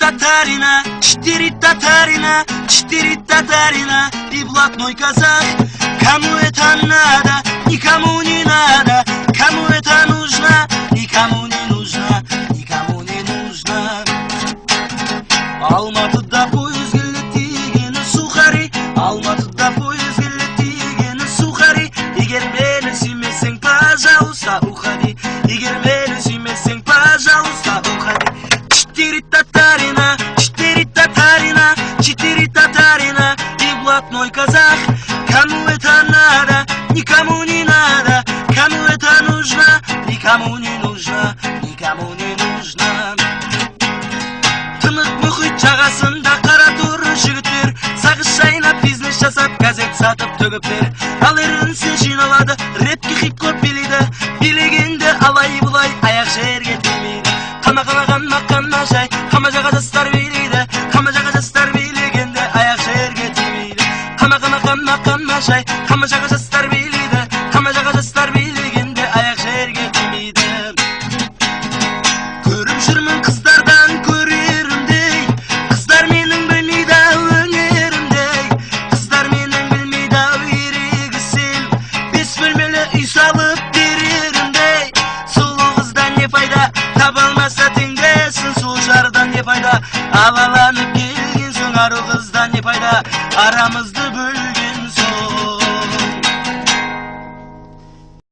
татарина, 4 татарина и блатной казах. Кому это надо, никому не надо. Кому это нужно, никому не нужно, никому не нужно. Алматыда поезд келет дегені сухари, Алматыда поезд келет дегені сухари. Егер мені сүймесең, пожалуйста, уходи. Егер мені сүймесең, пожалуйста, уходи. 4 татарина, 4 татарина и блатной казах. Кому это надо, никому не надо. Кому это нужно, никому не нужно, никому не нужно. Тынық мұхит жағасында қара торы жігіттер сағыз шайнап бизнес жасап газет сатып төгіптер. Ал ерінсе жиналады, рэпке хип-хоп билейді. Билегенде алай-бұлай аяқ жерге тимейді. Қама жай, қама жаға жастар билейді. Қама жаға жастар билегенде аяқ жерге тимейді. Қама жай, қама жаға жастар билейді. Қама жаға жастар билегенде аяқ жерге тимейді. Көріп жүрмін қыздардан көрерімдей, қыздар менің білмейді өнерімдей. Қыздар менің білмейді ерегісем, 5 бөлмелі үй салып берерімдей. Сұлу қыздан не пайда, таба алмаса теңдесін, сұлу жардан не пайда. Алала